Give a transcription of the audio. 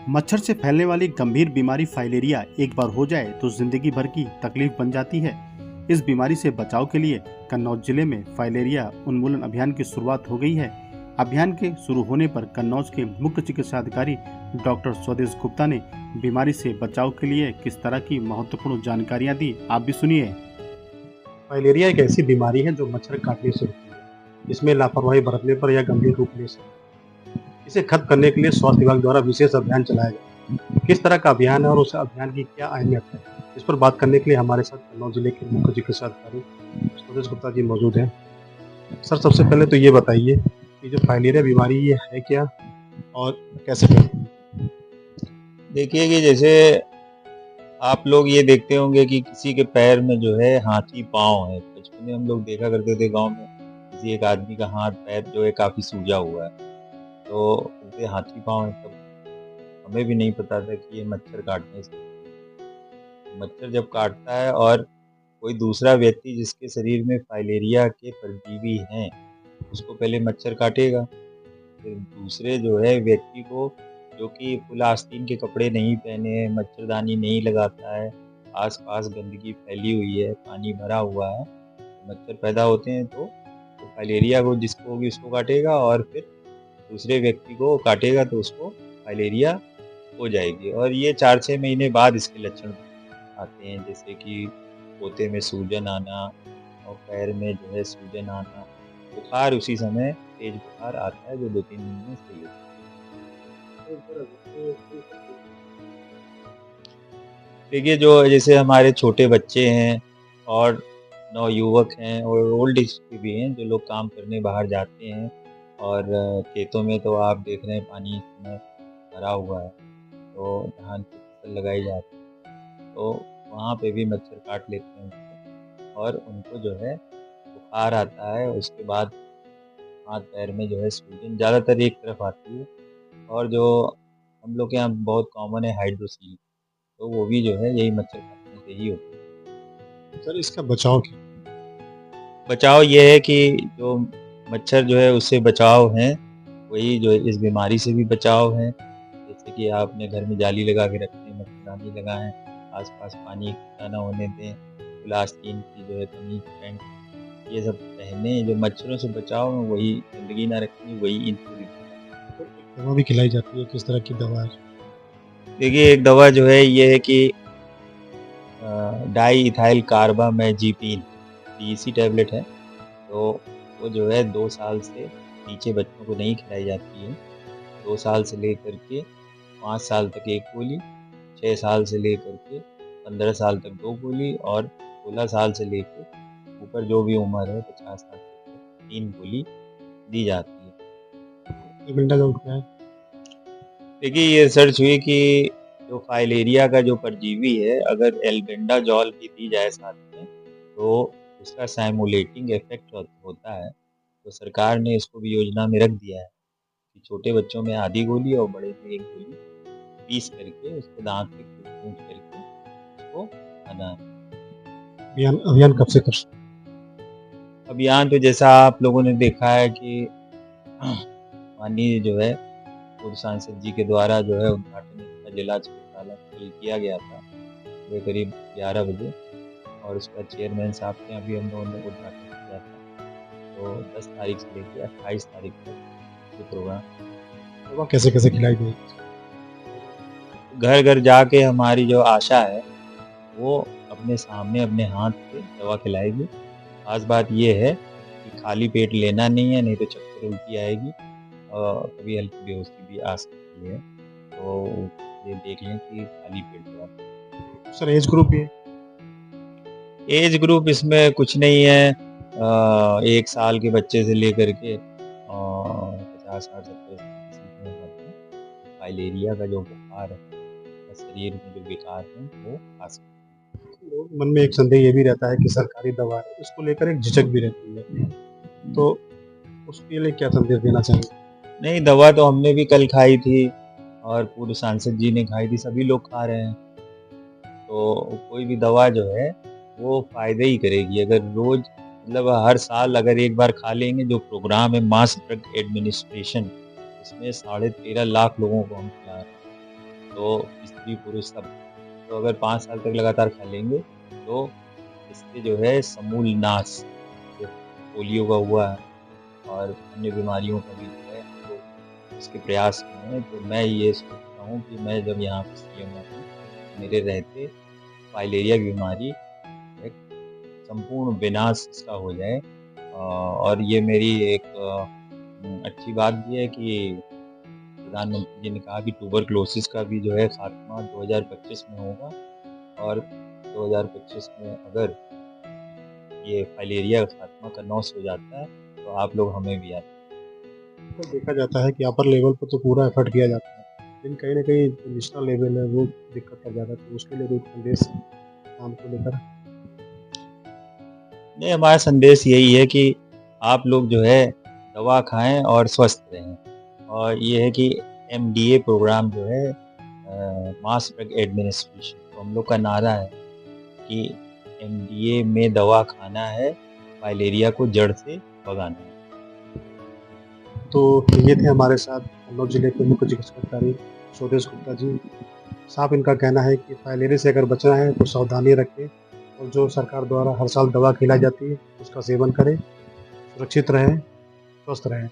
मच्छर से फैलने वाली गंभीर बीमारी फाइलेरिया एक बार हो जाए तो जिंदगी भर की तकलीफ बन जाती है। इस बीमारी से बचाव के लिए कन्नौज जिले में फाइलेरिया उन्मूलन अभियान की शुरुआत हो गई है। अभियान के शुरू होने पर कन्नौज के मुख्य चिकित्सा अधिकारी डॉक्टर स्वदेश गुप्ता ने बीमारी से बचाव के लिए किस तरह की महत्वपूर्ण जानकारियां दी, आप भी सुनिए। फाइलेरिया एक ऐसी बीमारी है जो मच्छर काटने से होती है। इसमें लापरवाही बरतने पर यह गंभीर रूप ले सकती है। इसे खत्म करने के लिए स्वास्थ्य विभाग द्वारा विशेष अभियान चलाया गया। किस तरह का अभियान है और उस अभियान की क्या अहमियत है, इस पर बात करने के लिए हमारे साथ कन्नौज जिले के मुख्य चिकित्सा अधिकारी स्वदेश गुप्ता जी मौजूद हैं। सर, सबसे पहले तो ये बताइए कि जो फाइलेरिया बीमारी ये है क्या और कैसे फैलती है? देखिए कि जैसे आप लोग ये देखते होंगे कि किसी के पैर में जो है हाथी पाँव है। बचपन में हम लोग देखा करते थे गाँव में, किसी एक आदमी का हाथ पैर जो है काफ़ी सूजा हुआ है, तो बोलते हाथी पाँव है। तब हमें भी नहीं पता था कि ये मच्छर काटने से, मच्छर जब काटता है और कोई दूसरा व्यक्ति जिसके शरीर में फाइलेरिया के परजीवी हैं, उसको पहले मच्छर काटेगा। फिर दूसरे जो है व्यक्ति को, जो कि फुल आस्तीन के कपड़े नहीं पहने हैं, मच्छरदानी नहीं लगाता है, आस-पास गंदगी फैली हुई है, पानी भरा हुआ है, मच्छर पैदा होते हैं, तो फाइलेरिया को जिसको होगी उसको काटेगा और फिर दूसरे व्यक्ति को काटेगा तो उसको फाइलेरिया हो जाएगी। और ये 4-6 महीने बाद इसके लक्षण आते हैं, जैसे कि पोते में सूजन आना और पैर में जो है सूजन आना, बुखार उसी समय तेज बुखार आता है जो 2-3 दिन में सही होता है। देखिए जो जैसे हमारे छोटे बच्चे हैं और नवयुवक हैं और ओल्ड एज के भी हैं, जो लोग काम करने बाहर जाते हैं और खेतों में तो आप देख रहे हैं पानी इस समय भरा हुआ है, तो धान की फसल लगाई जाती है, तो वहाँ पे भी मच्छर काट लेते हैं उसको और उनको जो है बुखार आता है। उसके बाद हाथ पैर में जो है सूजन ज़्यादातर एक तरफ आती है और जो हम लोग के यहाँ बहुत कॉमन है हाइड्रोसील, तो वो भी जो है यही मच्छर काटने से ही होती है। सर, इसका बचाव क्या? बचाव ये है कि जो मच्छर जो है उससे बचाव है, वही जो है इस बीमारी से भी बचाव है। जैसे कि आपने घर में जाली लगा के रखी है, मच्छरदानी लगाएँ, आस-पास पानी इकट्ठा ना होने दें, प्लास्टिक की जो है कमीज, पैंट ये सब पहने, जो मच्छरों से बचाव है वही, गंदगी ना रखनी वही इनको भी। तो एक दवा भी खिलाई जाती है, किस तरह की दवा है? देखिए एक दवा जो है ये है कि di ethyl carbamazepine DEC tablet है, तो वो जो है 2 साल से नीचे बच्चों को नहीं खिलाई जाती है। 2 साल से लेकर के 5 साल तक 1 गोली, 6 साल से लेकर के 15 साल तक 2 गोली और 16 साल से लेके ऊपर जो भी उम्र है 50 साल तक 3 गोली दी जाती है। एल्बेंडाजोल क्या है? देखिए ये रिसर्च हुई कि जो फाइलेरिया का जो परजीवी है, अगर एल्बेंडाजॉल भी दी जाए साथ में, तो उसका साइमुलेटिंग इफ़ेक्ट होता है। तो सरकार ने इसको भी योजना में रख दिया है कि छोटे बच्चों में आधी गोली और बड़े में 1 गोली पीस करके उसको दाँत से कूट-कूट करके उसको खाना है। अभियान अभियान कब से कर? अभियान तो जैसा आप लोगों ने देखा है कि माननीय जो है पूर्व सांसद जी के द्वारा जो है उद्घाटन इसका जिला चिकित्सालय कल किया गया था, ये करीब 11 बजे, और उसका चेयरमैन साहब के यहाँ भी हम लोगों ने उद्घाटन किया था। तो 10 तारीख से लेके 28 तारीख तक ये प्रोग्राम। दवा कैसे-कैसे खिलाई जाएगी? घर-घर जाके हमारी जो आशा है, वो अपने सामने अपने हाथ से दवा खिलाएगी। ख़ास बात ये है कि खाली पेट लेना नहीं है, नहीं तो चक्कर उल्टी आएगी और कभी हल्की बेहोशी भी आ सकती है। तो ये देख लें कि खाली पेट दवा। सर, एज ग्रुप ये? एज ग्रुप इसमें कुछ नहीं है, 1 साल के बच्चे से लेकर के 50, 60, 70 किसी में मतलब फाइलेरिया का जो बुखार है, शरीर में जो विकार हैं, वो आ सकते हैं। लोग मन में एक संदेह ये भी रहता है कि सरकारी दवा है, इसको लेकर एक झिझक भी रहती है, तो उसके लिए क्या संदेश देना चाहेंगे? नहीं, दवा तो हमने भी कल खाई थी और पूर्व सांसद जी ने खाई थी, सभी लोग खा रहे हैं। तो कोई भी दवा जो है वो फ़ायदे ही करेगी। अगर रोज़ मतलब हर साल अगर एक बार खा लेंगे, जो प्रोग्राम है मास ड्रग एडमिनिस्ट्रेशन, इसमें 13.5 लाख लोगों को हम खिला रहे हैं। तो स्त्री पुरुष सब। तो अगर 5 साल तक लगातार खा लेंगे तो इससे जो है समूल नाश, जैसे पोलियो का हुआ है और अन्य बीमारियों का भी जो है हम लोग उसके प्रयास में हैं। तो मैं ये सोचता हूँ कि मैं जब यहाँ पे सीएम हूँ, मेरे रहते फाइलेरिया की बीमारी एक संपूर्ण विनाश इसका हो जाए। और ये मेरी एक अच्छी बात भी है कि प्रधानमंत्री जी ने कहा कि ट्यूबरक्लोसिस का भी जो है खात्मा 2025 में होगा और 2025 में अगर ये फाइलेरिया का खात्मा करनौस हो जाता है तो आप लोग हमें भी याद। तो देखा जाता है कि अपर लेवल पर तो पूरा एफर्ट किया जाता है, लेकिन कहीं न कहीं जो नेशनल लेवल है वो दिक्कत कर जाता है, तो उसके लिए कोई संदेश काम को लेकर? नहीं, हमारा संदेश यही है कि आप लोग जो है दवा खाएँ और स्वस्थ रहें। और ये है कि एमडीए प्रोग्राम जो है मास ड्रग एडमिनिस्ट्रेशन, तो हम लोग का नारा है कि एमडीए में दवा खाना है, फाइलेरिया को जड़ से भगाना है। तो ये थे हमारे साथ कन्नौज जिले के मुख्य चिकित्साधिकारी स्वदेश गुप्ता जी। साफ इनका कहना है कि फाइलेरिया से अगर बचना है तो सावधानी रखें और जो सरकार द्वारा हर साल दवा खिलाई जाती है उसका सेवन करें, सुरक्षित रहें, स्वस्थ रहें।